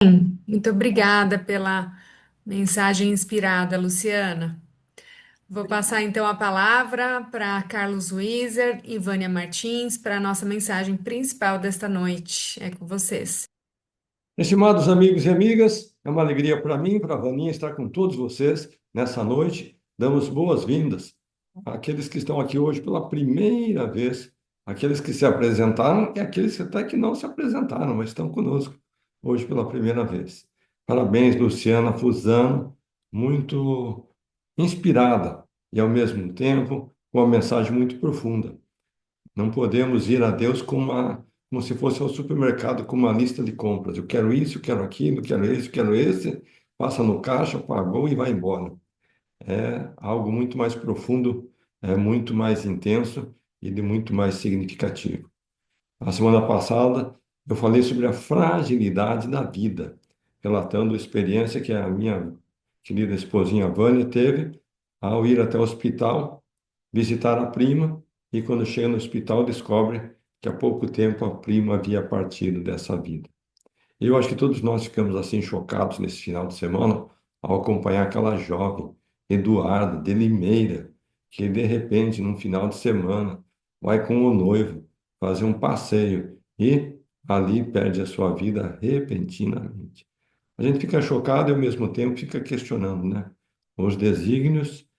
Muito obrigada pela mensagem inspirada, Luciana. Vou passar então a palavra para Carlos Wieser e Vânia Martins para a nossa mensagem principal desta noite. É com vocês. Estimados amigos e amigas, é uma alegria para mim, para a Vaninha, estar com todos vocês nessa noite. Damos boas-vindas àqueles que estão aqui hoje pela primeira vez, aqueles que se apresentaram e aqueles que até que não se apresentaram, mas estão conosco hoje pela primeira vez. Parabéns, Luciana Fusano, muito inspirada e, ao mesmo tempo, com uma mensagem muito profunda. Não podemos ir a Deus como se fosse ao supermercado com uma lista de compras. Eu quero isso, eu quero aquilo, eu quero esse, eu quero esse. Passa no caixa, pagou e vai embora. É algo muito mais profundo, é muito mais intenso e de muito mais significativo. A semana passada eu falei sobre a fragilidade da vida, relatando a experiência que a minha querida esposinha Vânia teve ao ir até o hospital visitar a prima e quando chega no hospital descobre que há pouco tempo a prima havia partido dessa vida. Eu acho que todos nós ficamos assim chocados nesse final de semana ao acompanhar aquela jovem, Eduarda de Limeira, que de repente, num final de semana, vai com o noivo fazer um passeio e ali perde a sua vida repentinamente. A gente fica chocado e ao mesmo tempo fica questionando, né? Os desígnios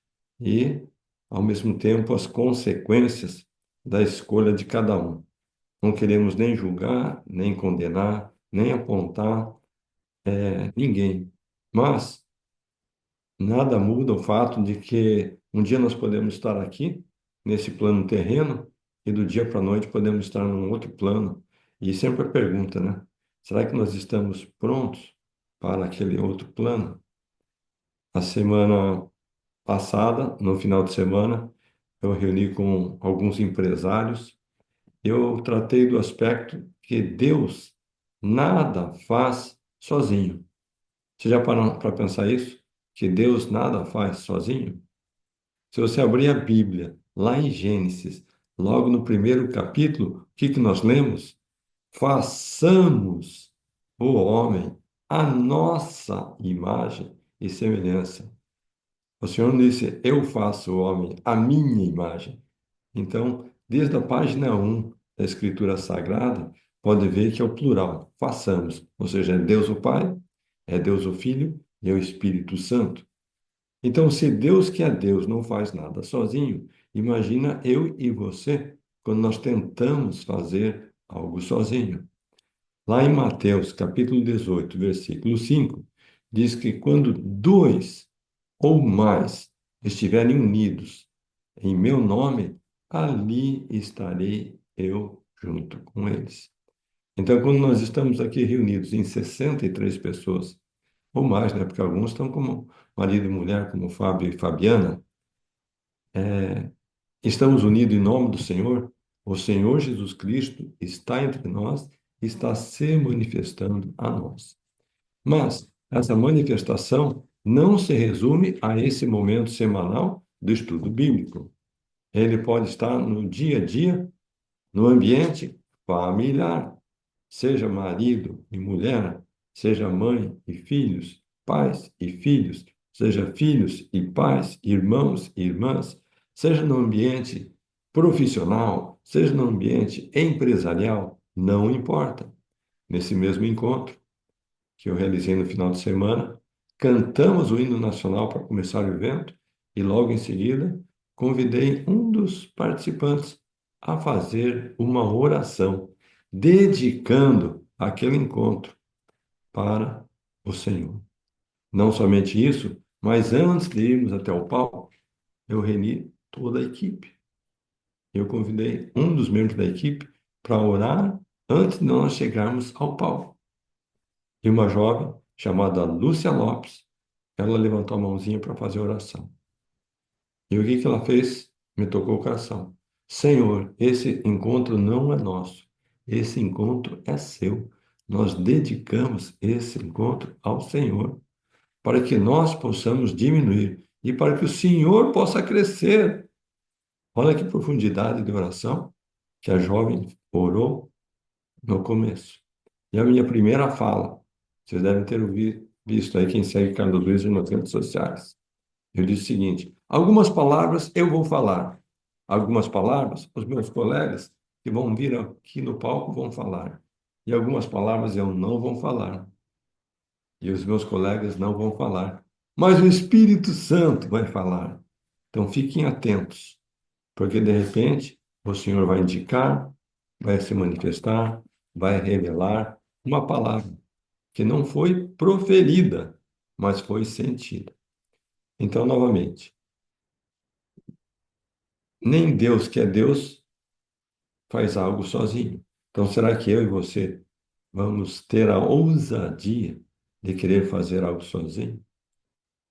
e, ao mesmo tempo, as consequências da escolha de cada um. Não queremos nem julgar, nem condenar, nem apontar ninguém. Mas nada muda o fato de que um dia nós podemos estar aqui, nesse plano terreno, e do dia para a noite podemos estar num outro plano. E sempre a pergunta, né? Será que nós estamos prontos para aquele outro plano? A semana passada, no final de semana, eu reuni com alguns empresários. Eu tratei do aspecto que Deus nada faz sozinho. Você já parou para pensar isso? Que Deus nada faz sozinho? Se você abrir a Bíblia, lá em Gênesis, logo no primeiro capítulo, o que que nós lemos? Façamos o homem a nossa imagem e semelhança. O Senhor disse: Eu faço o homem à minha imagem. Então, desde a página 1 da Escritura Sagrada, pode ver que é o plural, façamos, ou seja, é Deus o Pai, é Deus o Filho e é o Espírito Santo. Então, se Deus que é Deus não faz nada sozinho, imagina eu e você quando nós tentamos fazer algo sozinho. Lá em Mateus, capítulo 18, versículo 5, diz que quando dois ou mais estiverem unidos em meu nome, ali estarei eu junto com eles. Então, quando nós estamos aqui reunidos em 63 pessoas, ou mais, né? Porque alguns estão como marido e mulher, como Fábio e Fabiana, estamos unidos em nome do Senhor. O Senhor Jesus Cristo está entre nós e está se manifestando a nós. Mas essa manifestação não se resume a esse momento semanal do estudo bíblico. Ele pode estar no dia a dia, no ambiente familiar, seja marido e mulher, seja mãe e filhos, pais e filhos, seja filhos e pais, irmãos e irmãs, seja no ambiente profissional, seja no ambiente empresarial, não importa. Nesse mesmo encontro que eu realizei no final de semana, cantamos o hino nacional para começar o evento e logo em seguida convidei um dos participantes a fazer uma oração, dedicando aquele encontro para o Senhor. Não somente isso, mas antes de irmos até o palco, eu reuni toda a equipe. Eu convidei um dos membros da equipe para orar antes de nós chegarmos ao palco. E uma jovem chamada Lúcia Lopes, ela levantou a mãozinha para fazer oração. E o que que ela fez? Me tocou o coração. Senhor, esse encontro não é nosso. Esse encontro é seu. Nós dedicamos esse encontro ao Senhor, para que nós possamos diminuir e para que o Senhor possa crescer. Olha que profundidade de oração que a jovem orou no começo. E a minha primeira fala Vocês devem ter visto aí quem segue Carlos Luiz nas redes sociais. Eu disse o seguinte: algumas palavras eu vou falar, algumas palavras os meus colegas que vão vir aqui no palco vão falar, e algumas palavras eu não vou falar, e os meus colegas não vão falar, mas o Espírito Santo vai falar. Então fiquem atentos, porque de repente o Senhor vai indicar, vai se manifestar, vai revelar uma palavra que não foi proferida, mas foi sentida. Então, novamente, nem Deus, que é Deus, faz algo sozinho. Então, será que eu e você vamos ter a ousadia de querer fazer algo sozinho?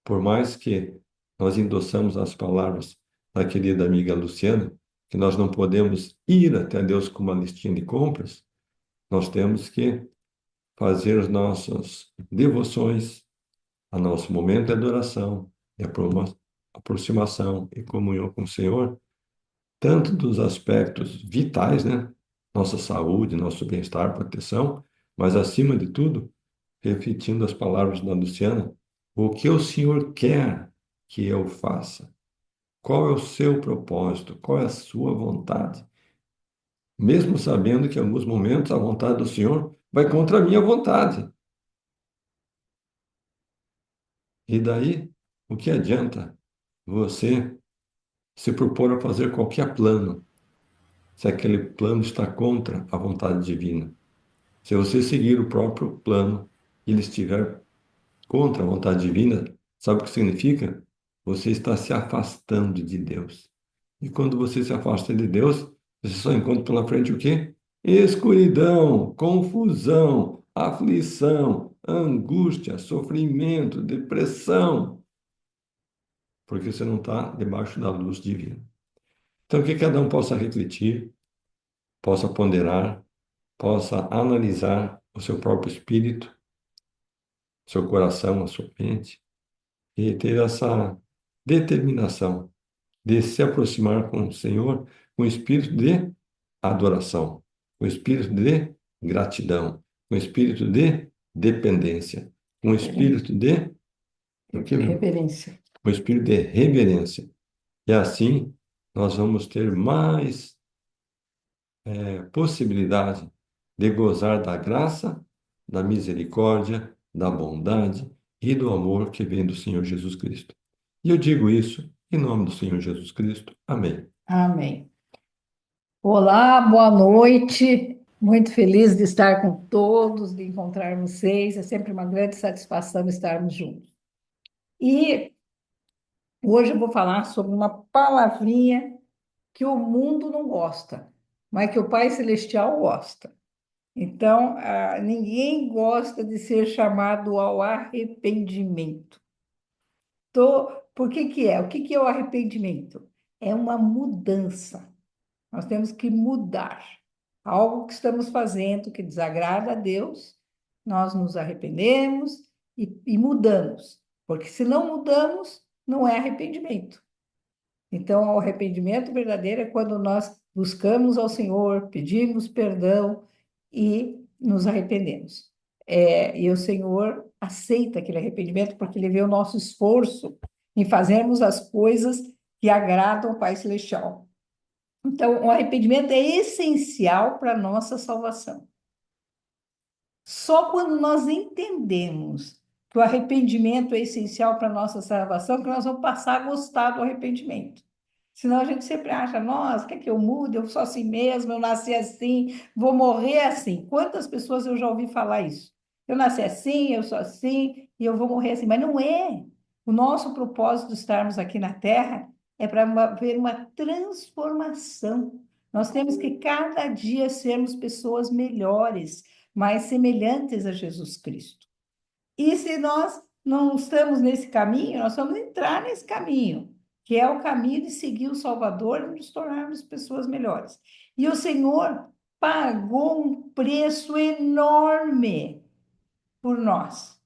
Por mais que nós endossamos as palavras da querida amiga Luciana, que nós não podemos ir até Deus com uma listinha de compras, nós temos que fazer as nossas devoções, a nosso momento de adoração, de aproximação e comunhão com o Senhor, tanto dos aspectos vitais, né? Nossa saúde, nosso bem-estar, proteção, mas acima de tudo, repetindo as palavras da Luciana, o que o Senhor quer que eu faça? Qual é o seu propósito? Qual é a sua vontade? Mesmo sabendo que em alguns momentos a vontade do Senhor vai contra a minha vontade. E daí, o que adianta você se propor a fazer qualquer plano, se aquele plano está contra a vontade divina? Se você seguir o próprio plano e ele estiver contra a vontade divina, sabe o que significa? Você está se afastando de Deus. E quando você se afasta de Deus, você só encontra pela frente o quê? Escuridão, confusão, aflição, angústia, sofrimento, depressão, porque você não está debaixo da luz divina. Então, que cada um possa refletir, possa ponderar, possa analisar o seu próprio espírito, seu coração, a sua mente, e ter essa determinação de se aproximar com o Senhor com espírito de adoração, com espírito de gratidão, com espírito de dependência, com espírito de o que, meu? Reverência. Com espírito de reverência. E assim nós vamos ter mais possibilidade de gozar da graça, da misericórdia, da bondade e do amor que vem do Senhor Jesus Cristo. E eu digo isso em nome do Senhor Jesus Cristo. Amém. Amém. Olá, boa noite. Muito feliz de estar com todos, de encontrar vocês. É sempre uma grande satisfação estarmos juntos. E hoje eu vou falar sobre uma palavrinha que o mundo não gosta, mas que o Pai Celestial gosta. Então, ninguém gosta de ser chamado ao arrependimento. Por que que é? O que que é o arrependimento? É uma mudança. Nós temos que mudar algo que estamos fazendo que desagrada a Deus. Nós nos arrependemos e mudamos, porque se não mudamos, não é arrependimento. Então, o arrependimento verdadeiro é quando nós buscamos ao Senhor, pedimos perdão e nos arrependemos. E o Senhor aceita aquele arrependimento porque Ele vê o nosso esforço em fazermos as coisas que agradam ao Pai Celestial. Então, o arrependimento é essencial para a nossa salvação. Só quando nós entendemos que o arrependimento é essencial para a nossa salvação, que nós vamos passar a gostar do arrependimento. Senão a gente sempre acha, nossa, quer que eu mude? Eu sou assim mesmo, eu nasci assim, vou morrer assim. Quantas pessoas eu já ouvi falar isso? Eu nasci assim, eu sou assim, e eu vou morrer assim. Mas não é. O nosso propósito de estarmos aqui na Terra é para ver uma transformação. Nós temos que cada dia sermos pessoas melhores, mais semelhantes a Jesus Cristo. E se nós não estamos nesse caminho, nós vamos entrar nesse caminho, que é o caminho de seguir o Salvador e nos tornarmos pessoas melhores. E o Senhor pagou um preço enorme por nós,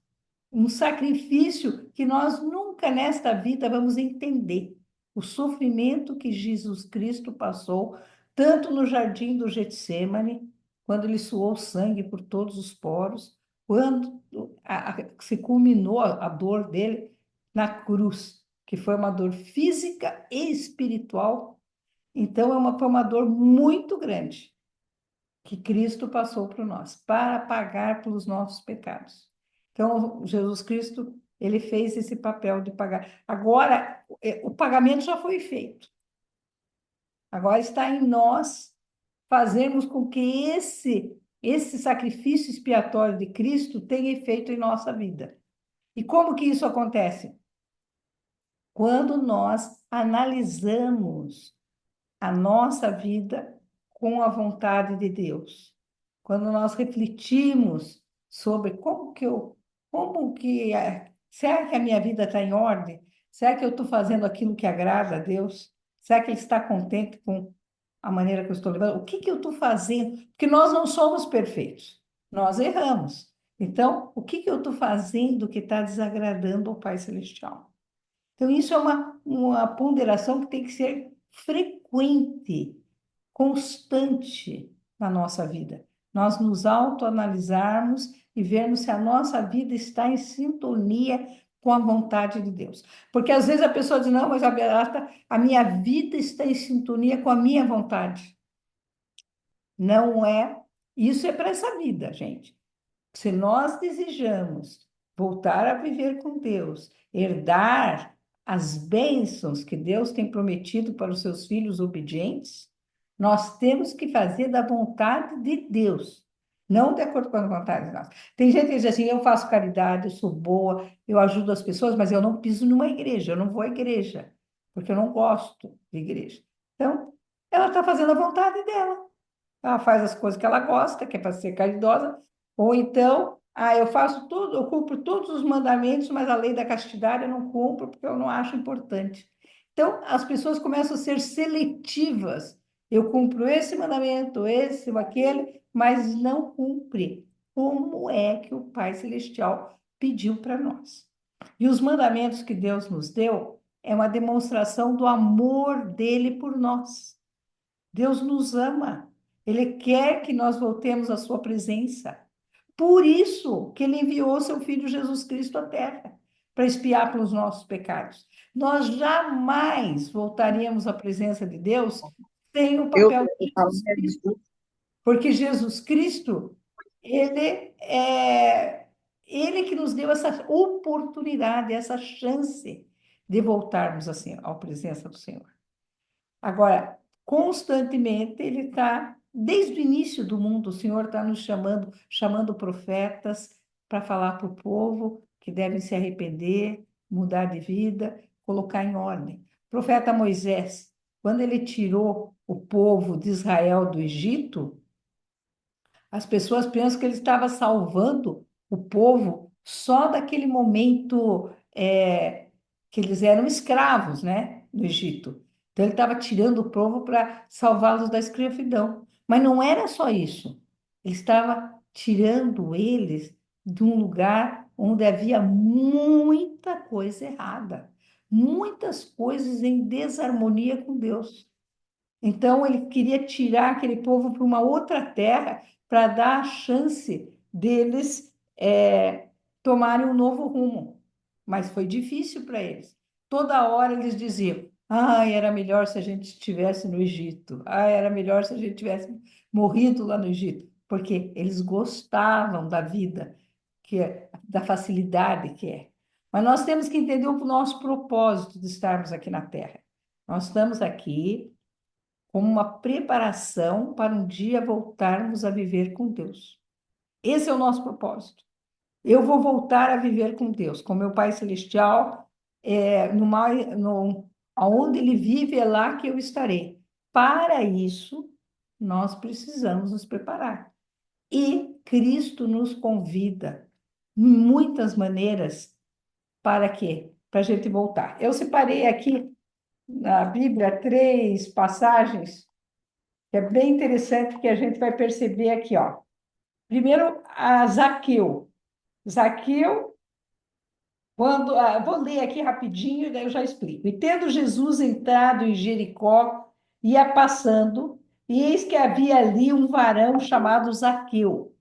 um sacrifício que nós nunca nesta vida vamos entender. O sofrimento que Jesus Cristo passou, tanto no jardim do Getsemane, quando ele suou sangue por todos os poros, quando se culminou a dor dele na cruz, que foi uma dor física e espiritual. Então, foi uma dor muito grande que Cristo passou para nós, para pagar pelos nossos pecados. Então, Jesus Cristo, ele fez esse papel de pagar. Agora, o pagamento já foi feito. Agora está em nós fazermos com que esse sacrifício expiatório de Cristo tenha efeito em nossa vida. E como que isso acontece? Quando nós analisamos a nossa vida com a vontade de Deus. Quando nós refletimos sobre será que a minha vida está em ordem? Será que eu estou fazendo aquilo que agrada a Deus? Será que Ele está contente com a maneira que eu estou levando? O que que eu estou fazendo? Porque nós não somos perfeitos, nós erramos. Então, o que que eu estou fazendo que está desagradando ao Pai Celestial? Então, isso é uma ponderação que tem que ser frequente, constante na nossa vida. Nós nos autoanalisarmos e vermos se a nossa vida está em sintonia com a vontade de Deus. Porque às vezes a pessoa diz, não, mas a minha vida está em sintonia com a minha vontade. Não é. Isso é para essa vida, gente. Se nós desejamos voltar a viver com Deus, herdar as bênçãos que Deus tem prometido para os seus filhos obedientes, nós temos que fazer da vontade de Deus, não de acordo com a vontade de nós. Tem gente que diz assim: eu faço caridade, eu sou boa, eu ajudo as pessoas, mas eu não piso numa igreja, eu não vou à igreja, porque eu não gosto de igreja. Então, ela está fazendo a vontade dela. Ela faz as coisas que ela gosta, que é para ser caridosa, ou então, eu faço tudo, eu cumpro todos os mandamentos, mas a lei da castidade eu não cumpro porque eu não acho importante. Então, as pessoas começam a ser seletivas. Eu cumpro esse mandamento, esse ou aquele, mas não cumpre como é que o Pai Celestial pediu para nós. E os mandamentos que Deus nos deu é uma demonstração do amor dele por nós. Deus nos ama. Ele quer que nós voltemos à sua presença. Por isso que ele enviou seu filho Jesus Cristo à terra, para expiar pelos nossos pecados. Nós jamais voltaríamos à presença de Deus sem o Eu papel de falo, Jesus Cristo. Porque Jesus Cristo, ele que nos deu essa oportunidade, essa chance de voltarmos assim à presença do Senhor. Agora, constantemente ele está, desde o início do mundo, o Senhor está nos chamando profetas para falar para o povo que devem se arrepender, mudar de vida, colocar em ordem. O profeta Moisés, quando ele tirou o povo de Israel do Egito, as pessoas pensam que ele estava salvando o povo só daquele momento que eles eram escravos, né, no Egito. Então ele estava tirando o povo para salvá-los da escravidão. Mas não era só isso. Ele estava tirando eles de um lugar onde havia muita coisa errada, muitas coisas em desarmonia com Deus. Então, ele queria tirar aquele povo para uma outra terra para dar a chance deles tomarem um novo rumo. Mas foi difícil para eles. Toda hora eles diziam: era melhor se a gente estivesse no Egito. Era melhor se a gente tivesse morrido lá no Egito. Porque eles gostavam da vida, da facilidade que é. Mas nós temos que entender o nosso propósito de estarmos aqui na Terra. Nós estamos aqui como uma preparação para um dia voltarmos a viver com Deus. Esse é o nosso propósito. Eu vou voltar a viver com Deus, com meu Pai Celestial, onde Ele vive é lá que eu estarei. Para isso, nós precisamos nos preparar. E Cristo nos convida, de muitas maneiras, para quê? Para a gente voltar. Eu separei aqui na Bíblia 3 passagens que é bem interessante, que a gente vai perceber aqui, ó. Primeiro, a Zaqueu. Zaqueu, vou ler aqui rapidinho, daí eu já explico. E tendo Jesus entrado em Jericó, ia passando, e eis que havia ali um varão chamado Zaqueu,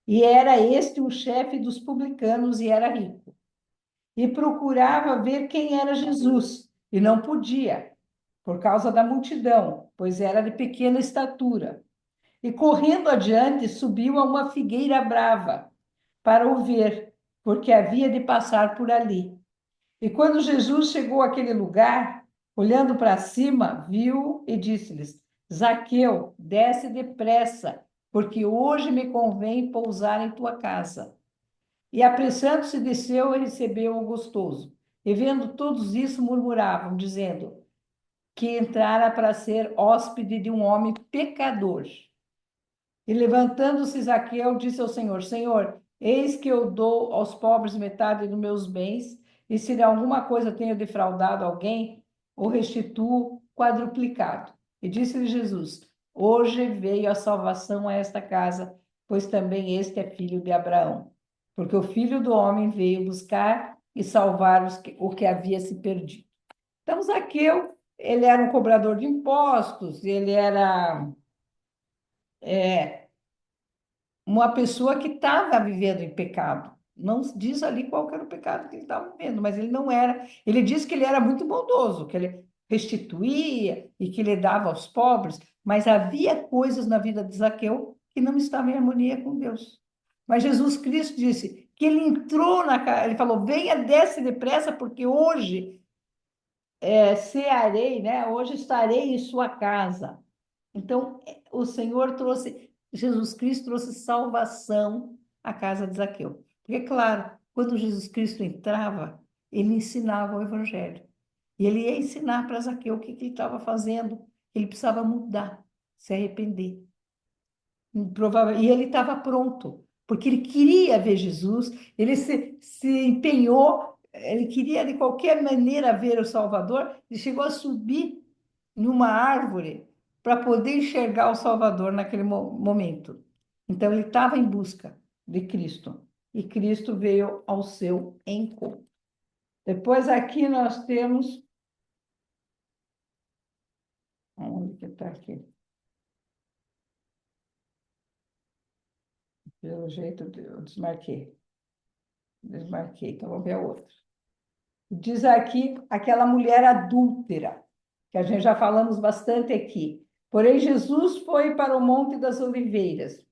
E era este um chefe dos publicanos e era rico. E procurava ver quem era Jesus, e não podia, por causa da multidão, pois era de pequena estatura. E correndo adiante, subiu a uma figueira brava para o ver, porque havia de passar por ali. E quando Jesus chegou àquele lugar, olhando para cima, viu e disse-lhes: Zaqueu, desce depressa, porque hoje me convém pousar em tua casa. E apressando-se, desceu e recebeu o gostoso. E vendo todos isso, murmuravam, dizendo que entrara para ser hóspede de um homem pecador. E levantando-se Zaqueu, disse ao Senhor: Senhor, eis que eu dou aos pobres metade dos meus bens, e se de alguma coisa tenho defraudado alguém, o restituo quadruplicado. E disse-lhe Jesus: Hoje veio a salvação a esta casa, pois também este é filho de Abraão. Porque o filho do homem veio buscar e salvar o que havia se perdido. Então, Zaqueu, ele era um cobrador de impostos, ele era uma pessoa que estava vivendo em pecado. Não diz ali qual era o pecado que ele estava vivendo, mas ele não era. Ele disse que ele era muito bondoso, que ele restituía e que ele dava aos pobres, mas havia coisas na vida de Zaqueu que não estavam em harmonia com Deus. Mas Jesus Cristo disse que ele entrou na casa, ele falou: venha, desce depressa, porque hoje cearei, né? Hoje estarei em sua casa. Então, o Senhor trouxe, Jesus Cristo trouxe salvação à casa de Zaqueu. Porque, claro, quando Jesus Cristo entrava, ele ensinava o Evangelho. E ele ia ensinar para Zaqueu o que ele estava fazendo. Ele precisava mudar, se arrepender. E ele estava pronto, porque ele queria ver Jesus, ele se empenhou, ele queria de qualquer maneira ver o Salvador, ele chegou a subir numa árvore para poder enxergar o Salvador naquele momento. Então, ele estava em busca de Cristo, e Cristo veio ao seu encontro. Depois, aqui nós temos. Onde que está aqui? Pelo jeito, eu desmarquei. Desmarquei, então vou ver a outra. Diz aqui aquela mulher adúltera, que a gente já falamos bastante aqui. Porém, Jesus foi para o Monte das Oliveiras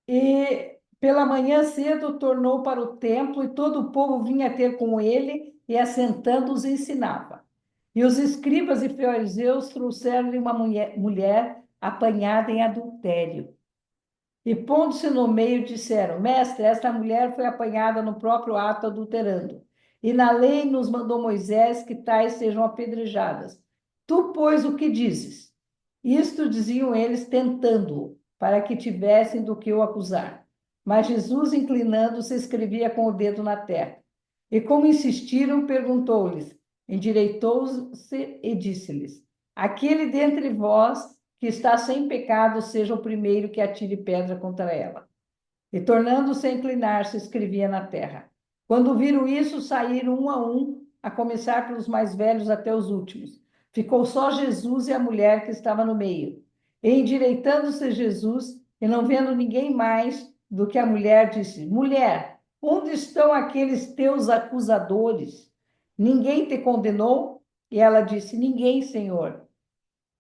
e, pela manhã cedo, tornou para o templo e todo o povo vinha ter com ele e, assentando-os, ensinava. E os escribas e fariseus trouxeram-lhe uma mulher apanhada em adultério. E pondo-se no meio, disseram: Mestre, esta mulher foi apanhada no próprio ato adulterando. E na lei nos mandou Moisés que tais sejam apedrejadas. Tu, pois, o que dizes? Isto diziam eles, tentando-o, para que tivessem do que o acusar. Mas Jesus, inclinando-se, escrevia com o dedo na terra. E como insistiram, perguntou-lhes, endireitou-se e disse-lhes: Aquele dentre vós que está sem pecado, seja o primeiro que atire pedra contra ela. E tornando-se a inclinar-se, escrevia na terra. Quando viram isso, saíram um a um, a começar pelos mais velhos até os últimos. Ficou só Jesus e a mulher que estava no meio. E endireitando-se Jesus, e não vendo ninguém mais do que a mulher, disse: Mulher, onde estão aqueles teus acusadores? Ninguém te condenou? E ela disse: Ninguém, Senhor.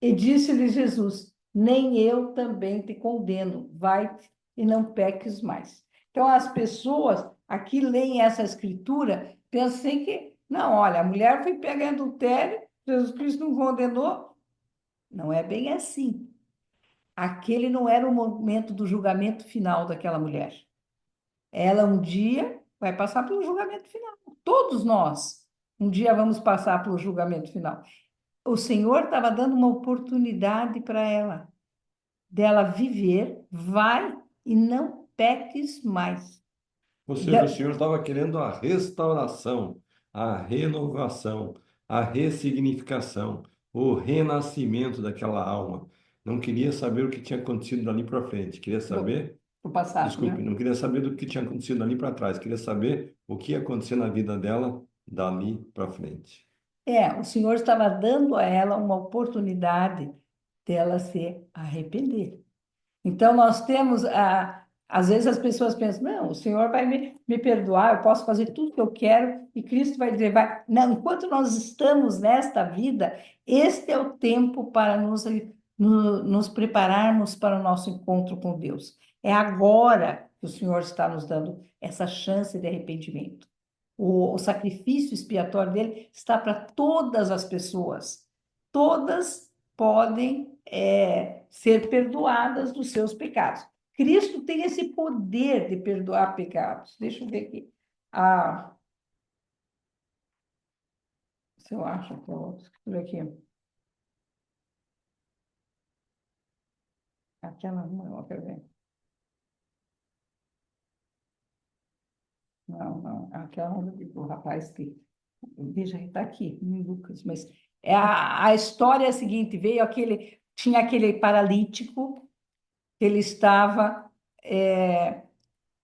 E disse-lhe Jesus: Nem eu também te condeno, vai-te e não peques mais. Então, as pessoas aqui leem essa escritura, pensam assim que, não, olha, a mulher foi pega em adultério, Jesus Cristo não condenou. Não é bem assim. Aquele não era o momento do julgamento final daquela mulher. Ela um dia vai passar pelo julgamento final. Todos nós um dia vamos passar pelo julgamento final. O Senhor estava dando uma oportunidade para ela, dela viver, vai e não peques mais. Ou seja, o Senhor estava querendo a restauração, a renovação, a ressignificação, o renascimento daquela alma. Não queria saber o que tinha acontecido dali para frente, queria saber, Do passado, desculpe, né? não queria saber do que tinha acontecido dali para trás, queria saber o que ia acontecer na vida dela dali para frente. O Senhor estava dando a ela uma oportunidade dela se arrepender. Então, nós temos Às vezes as pessoas pensam, não, o Senhor vai me perdoar, eu posso fazer tudo que eu quero, e Cristo vai dizer, vai. Não, enquanto nós estamos nesta vida, este é o tempo para nos prepararmos para o nosso encontro com Deus. É agora que o Senhor está nos dando essa chance de arrependimento. O sacrifício expiatório dele está para todas as pessoas. Todas podem ser perdoadas dos seus pecados. Cristo tem esse poder de perdoar pecados. Deixa eu ver aqui. Ah, se eu acho que eu escrevi aqui. Aquela não, quero ver. Não, não, aquela do rapaz que. Veja, está aqui, em Lucas, mas a história é a seguinte: tinha aquele paralítico, ele estava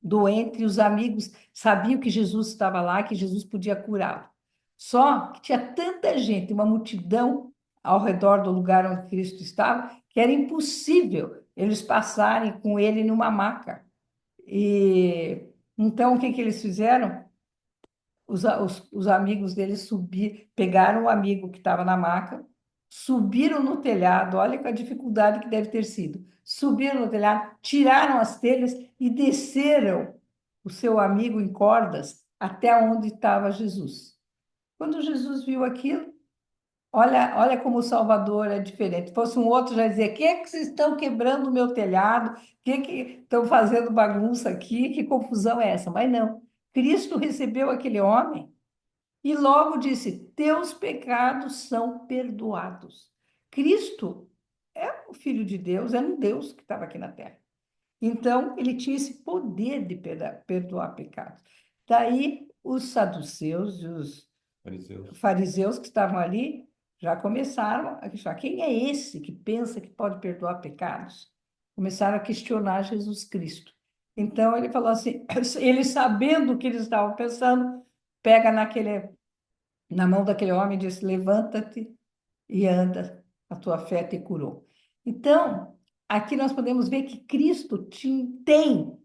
doente, e os amigos sabiam que Jesus estava lá, que Jesus podia curá-lo. Só que tinha tanta gente, uma multidão ao redor do lugar onde Cristo estava, que era impossível eles passarem com ele numa maca. E então o que que eles fizeram? Os amigos dele pegaram o amigo que estava na maca, subiram no telhado, olha com a dificuldade que deve ter sido. Subiram no telhado, tiraram as telhas e desceram o seu amigo em cordas até onde estava Jesus. Quando Jesus viu aquilo, olha como o Salvador é diferente. Se fosse um outro, já dizia: que é que vocês estão quebrando o meu telhado? Que estão fazendo bagunça aqui? Que confusão é essa? Mas não. Cristo recebeu aquele homem e logo disse: teus pecados são perdoados. Cristo é o Filho de Deus, era um Deus que estava aqui na terra. Então, ele tinha esse poder de perdoar pecados. Daí, os saduceus e os Fariseus. fariseus que estavam ali já começaram a questionar: quem é esse que pensa que pode perdoar pecados? Começaram a questionar Jesus Cristo. Então, ele falou assim: ele sabendo o que eles estavam pensando, pega na mão daquele homem e disse: levanta-te e anda, a tua fé te curou. Então, aqui nós podemos ver que Cristo tem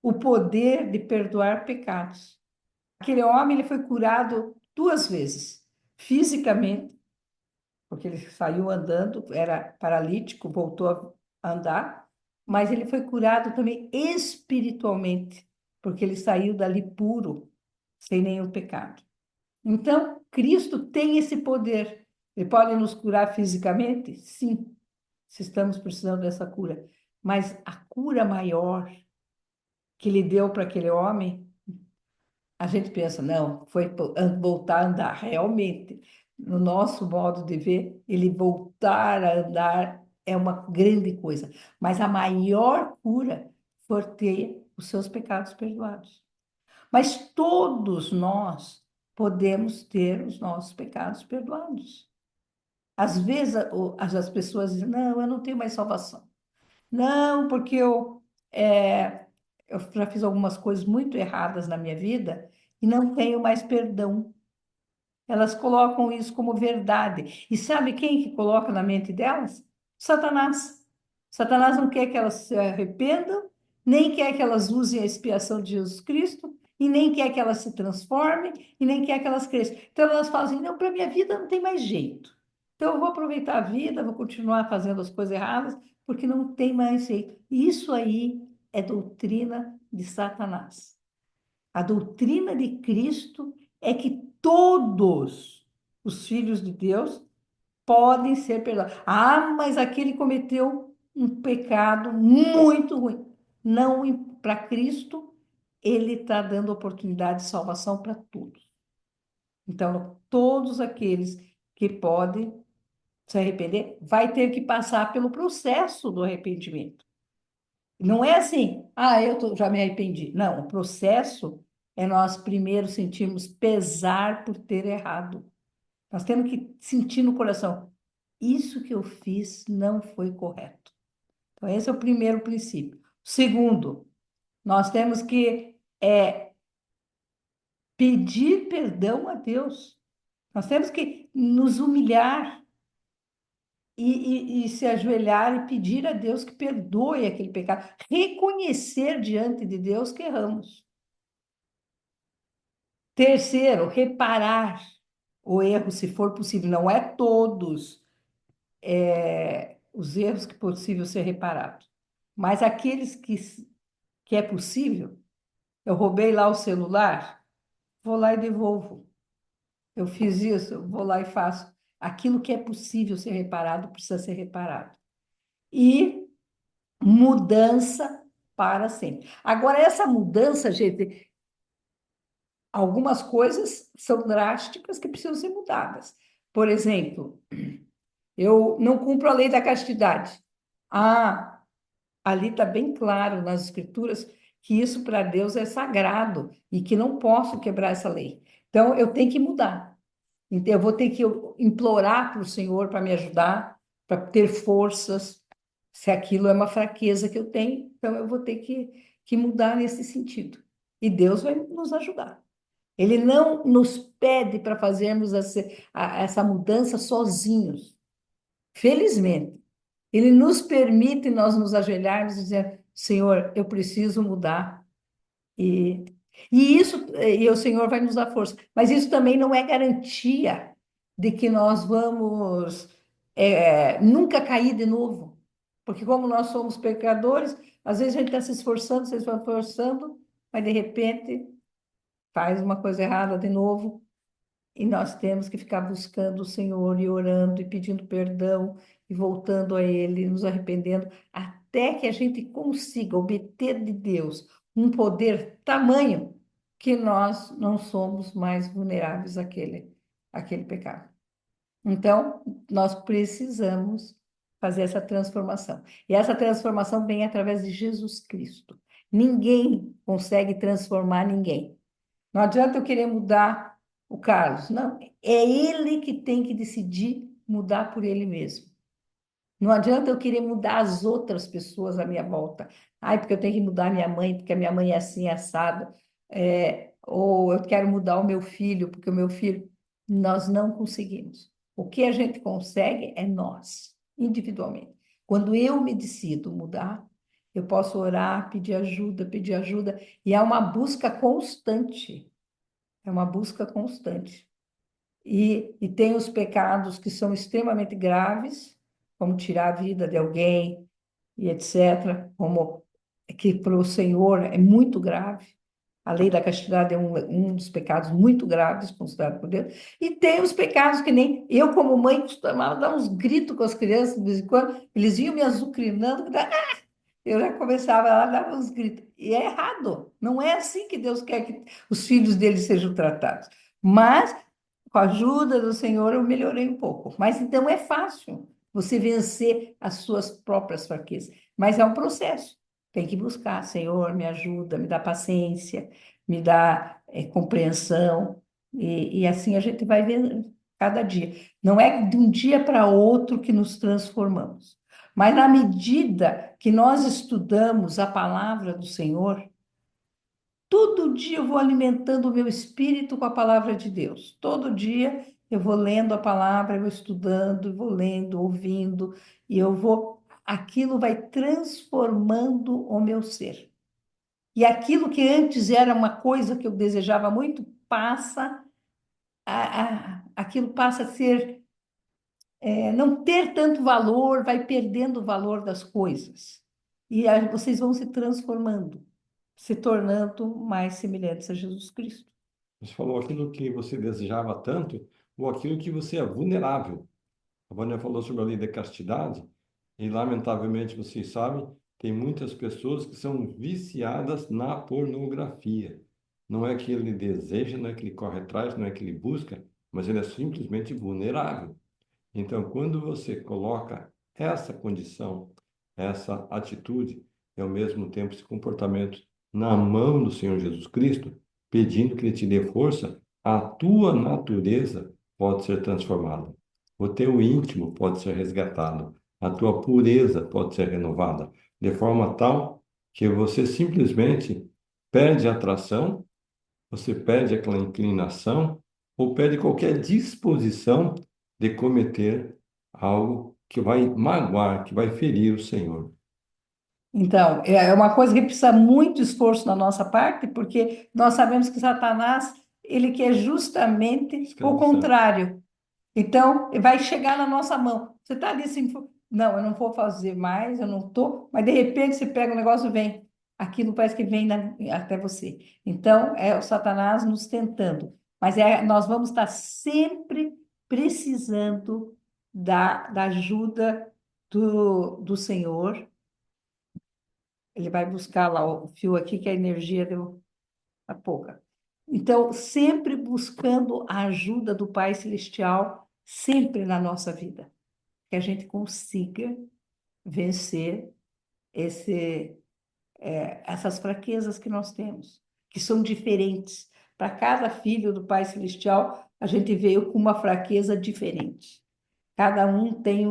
o poder de perdoar pecados. Aquele homem ele foi curado duas vezes, fisicamente, porque ele saiu andando, era paralítico, voltou a andar, mas ele foi curado também espiritualmente, porque ele saiu dali puro, sem nenhum pecado. Então, Cristo tem esse poder. Ele pode nos curar fisicamente? Sim, se estamos precisando dessa cura. Mas a cura maior que ele deu para aquele homem, a gente pensa, não, foi voltar a andar. Realmente, no nosso modo de ver, ele voltar a andar é uma grande coisa. Mas a maior cura foi ter os seus pecados perdoados. Mas todos nós podemos ter os nossos pecados perdoados. Às vezes as pessoas dizem: não, eu não tenho mais salvação. Não, porque eu já fiz algumas coisas muito erradas na minha vida e não tenho mais perdão. Elas colocam isso como verdade. E sabe quem que coloca na mente delas? Satanás. Satanás não quer que elas se arrependam, nem quer que elas usem a expiação de Jesus Cristo, e nem quer que elas se transformem, e nem quer que elas cresçam. Então elas falam assim: não, para minha vida não tem mais jeito. Então eu vou aproveitar a vida, vou continuar fazendo as coisas erradas, porque não tem mais jeito. Isso aí é doutrina de Satanás. A doutrina de Cristo é que todos os filhos de Deus podem ser perdoados. Ah, mas aquele cometeu um pecado muito ruim. Não, para Cristo, ele está dando oportunidade de salvação para todos. Então, todos aqueles que podem se arrepender, vai ter que passar pelo processo do arrependimento. Não é assim: já me arrependi. Não, o processo é nós primeiro sentirmos pesar por ter errado. Nós temos que sentir no coração: isso que eu fiz não foi correto. Então, esse é o primeiro princípio. Segundo, nós temos que pedir perdão a Deus. Nós temos que nos humilhar e se ajoelhar e pedir a Deus que perdoe aquele pecado, reconhecer diante de Deus que erramos. Terceiro, reparar o erro, se for possível. Não é todos os erros que é possível ser reparado, mas aqueles que é possível. Eu roubei lá o celular, vou lá e devolvo. Eu fiz isso, eu vou lá e faço. Aquilo que é possível ser reparado precisa ser reparado. E mudança para sempre. Agora, essa mudança, gente, algumas coisas são drásticas que precisam ser mudadas. Por exemplo, eu não cumpro a lei da castidade. Ah, ali está bem claro nas Escrituras que isso para Deus é sagrado e que não posso quebrar essa lei. Então, eu tenho que mudar. Então, eu vou ter que implorar para o Senhor para me ajudar, para ter forças. Se aquilo é uma fraqueza que eu tenho, então eu vou ter que mudar nesse sentido. E Deus vai nos ajudar. Ele não nos pede para fazermos essa mudança sozinhos. Felizmente, Ele nos permite nós nos ajoelharmos e dizer: Senhor, eu preciso mudar. E, e o Senhor vai nos dar força. Mas isso também não é garantia de que nós vamos nunca cair de novo. Porque como nós somos pecadores, às vezes a gente está se esforçando, mas de repente faz uma coisa errada de novo. E nós temos que ficar buscando o Senhor e orando e pedindo perdão e voltando a Ele, nos arrependendo, até que a gente consiga obter de Deus um poder tamanho que nós não somos mais vulneráveis àquele pecado. Então, nós precisamos fazer essa transformação. E essa transformação vem através de Jesus Cristo. Ninguém consegue transformar ninguém. Não adianta eu querer mudar o Carlos. Não, é ele que tem que decidir mudar por ele mesmo. Não adianta eu querer mudar as outras pessoas à minha volta. Ai, porque eu tenho que mudar minha mãe, porque a minha mãe é assim, assada. Ou eu quero mudar o meu filho, porque o meu filho... Nós não conseguimos. O que a gente consegue é nós, individualmente. Quando eu me decido mudar, eu posso orar, pedir ajuda, e é uma busca constante. É uma busca constante. E tem os pecados que são extremamente graves, como tirar a vida de alguém e etc., como que para o Senhor é muito grave. A lei da castidade é um dos pecados muito graves considerado por Deus. E tem os pecados que nem eu, como mãe, costumava dar uns gritos com as crianças de vez em quando, eles iam me azucrinando, eu já começava lá a dar uns gritos. E é errado. Não é assim que Deus quer que os filhos dele sejam tratados. Mas, com a ajuda do Senhor, eu melhorei um pouco. Mas então é fácil você vencer as suas próprias fraquezas. Mas é um processo. Tem que buscar, Senhor, me ajuda, me dá paciência, me dá compreensão. E assim a gente vai vendo cada dia. Não é de um dia para outro que nos transformamos. Mas na medida que nós estudamos a palavra do Senhor, todo dia eu vou alimentando o meu espírito com a palavra de Deus. Todo dia eu vou lendo a palavra, eu vou estudando, eu vou lendo, ouvindo, e eu vou. Aquilo vai transformando o meu ser. E aquilo que antes era uma coisa que eu desejava muito, aquilo passa a ser não ter tanto valor, vai perdendo o valor das coisas. E aí vocês vão se transformando, se tornando mais semelhantes a Jesus Cristo. Você falou aquilo que você desejava tanto ou aquilo que você é vulnerável. A Vânia falou sobre a lei da castidade e, lamentavelmente, vocês sabem, tem muitas pessoas que são viciadas na pornografia. Não é que ele deseja, não é que ele corre atrás, não é que ele busca, mas ele é simplesmente vulnerável. Então, quando você coloca essa condição, essa atitude e, ao mesmo tempo, esse comportamento na mão do Senhor Jesus Cristo, pedindo que Ele te dê força, a tua natureza pode ser transformada. O teu íntimo pode ser resgatado. A tua pureza pode ser renovada, de forma tal que você simplesmente perde a atração, você perde aquela inclinação ou perde qualquer disposição de cometer algo que vai magoar, que vai ferir o Senhor. Então, é uma coisa que precisa muito esforço da nossa parte, porque nós sabemos que Satanás, ele quer justamente o Escravizar. contrário. Então, vai chegar na nossa mão. Você está ali assim, não, eu não vou fazer mais, eu não estou, mas de repente você pega o negócio e vem. Aquilo parece que vem até você. Então, é o Satanás nos tentando. Mas nós vamos estar sempre precisando da ajuda do Senhor. Ele vai buscar lá o fio aqui, que a energia deu a pouca. Então, sempre buscando a ajuda do Pai Celestial, sempre na nossa vida, que a gente consiga vencer esse, essas fraquezas que nós temos, que são diferentes. Para cada filho do Pai Celestial, a gente veio com uma fraqueza diferente. Cada um tem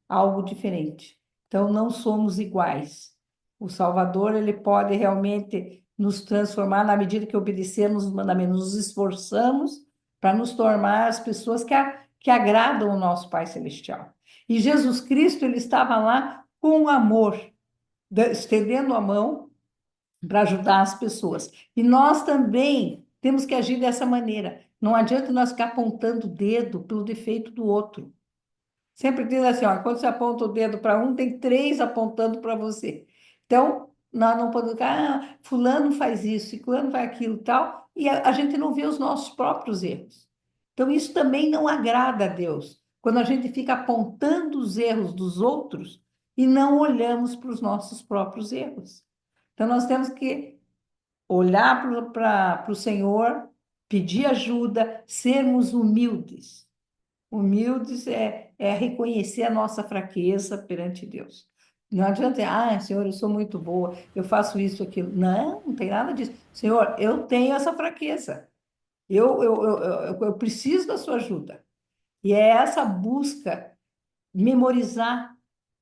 algo diferente. Então, não somos iguais. O Salvador, ele pode realmente nos transformar na medida que obedecemos os mandamentos, nos esforçamos para nos tornar as pessoas que agradam o nosso Pai Celestial. E Jesus Cristo, ele estava lá com amor, estendendo a mão para ajudar as pessoas. E nós também temos que agir dessa maneira. Não adianta nós ficar apontando o dedo pelo defeito do outro. Sempre diz assim, ó, quando você aponta o dedo para um, tem três apontando para você. Então, nós não podemos ficar, fulano faz isso, ciclano faz aquilo e tal, e a gente não vê os nossos próprios erros. Então, isso também não agrada a Deus, quando a gente fica apontando os erros dos outros e não olhamos para os nossos próprios erros. Então, nós temos que olhar para o Senhor, pedir ajuda, sermos humildes. Humildes é reconhecer a nossa fraqueza perante Deus. Não adianta, Senhor, eu sou muito boa, eu faço isso, aquilo. Não, não tem nada disso. Senhor, eu tenho essa fraqueza. Eu preciso da sua ajuda. E é essa busca, memorizar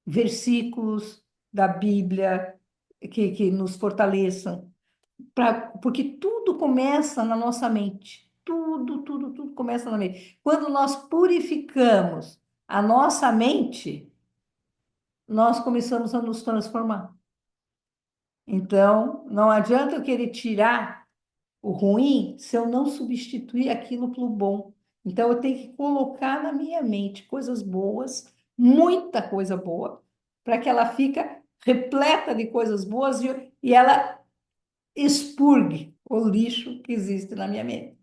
versículos da Bíblia que nos fortaleçam, porque tudo começa na nossa mente. Tudo começa na mente. Quando nós purificamos a nossa mente, nós começamos a nos transformar. Então, não adianta eu querer tirar o ruim se eu não substituir aquilo pelo bom. Então, eu tenho que colocar na minha mente coisas boas, muita coisa boa, para que ela fica repleta de coisas boas e ela expurgue o lixo que existe na minha mente.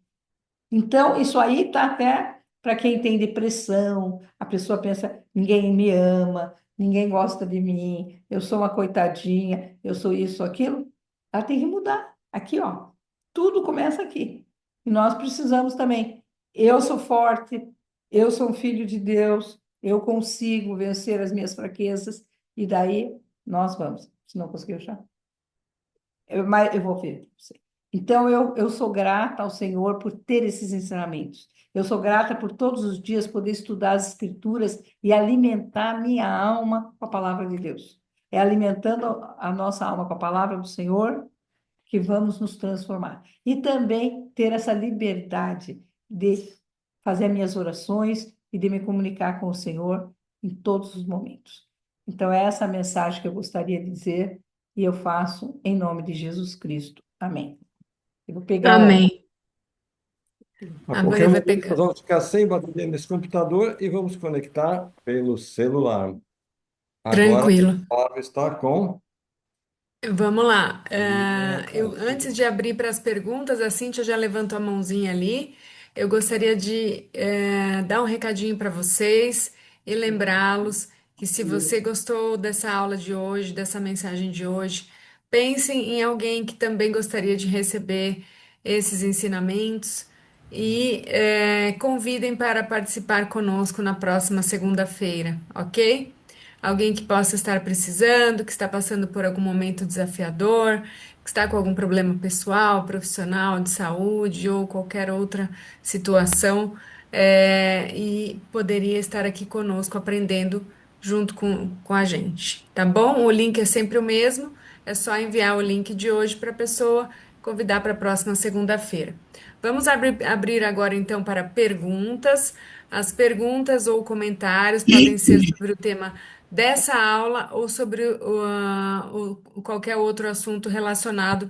Então, isso aí está até para quem tem depressão, a pessoa pensa, ninguém me ama, ninguém gosta de mim, eu sou uma coitadinha, eu sou isso, aquilo. Ela tem que mudar. Aqui, ó, tudo começa aqui. E nós precisamos também. Eu sou forte, eu sou um filho de Deus, eu consigo vencer as minhas fraquezas, e daí nós vamos. Se não conseguir, eu já. Mas eu vou ver. Então, eu sou grata ao Senhor por ter esses ensinamentos. Eu sou grata por todos os dias poder estudar as Escrituras e alimentar minha alma com a palavra de Deus. É alimentando a nossa alma com a palavra do Senhor que vamos nos transformar. E também ter essa liberdade de fazer minhas orações e de me comunicar com o Senhor em todos os momentos. Então, é essa a mensagem que eu gostaria de dizer e eu faço em nome de Jesus Cristo. Amém. Eu vou pegar Amém. A Agora qualquer ele vai momento, nós pegar. vamos ficar sem bateria nesse computador e vamos conectar pelo celular. Agora, Tranquilo. a palavra está com. Vamos lá. Carlos. Antes de abrir para as perguntas, a Cíntia já levantou a mãozinha ali. Eu gostaria de dar um recadinho para vocês e lembrá-los que se você gostou dessa aula de hoje, dessa mensagem de hoje, pensem em alguém que também gostaria de receber esses ensinamentos e convidem para participar conosco na próxima segunda-feira, ok? Alguém que possa estar precisando, que está passando por algum momento desafiador, que está com algum problema pessoal, profissional, de saúde ou qualquer outra situação, e poderia estar aqui conosco aprendendo junto com a gente, tá bom? O link é sempre o mesmo, é só enviar o link de hoje para a pessoa convidar para a próxima segunda-feira. Vamos abrir agora então para perguntas. As perguntas ou comentários podem ser sobre o tema dessa aula ou sobre qualquer outro assunto relacionado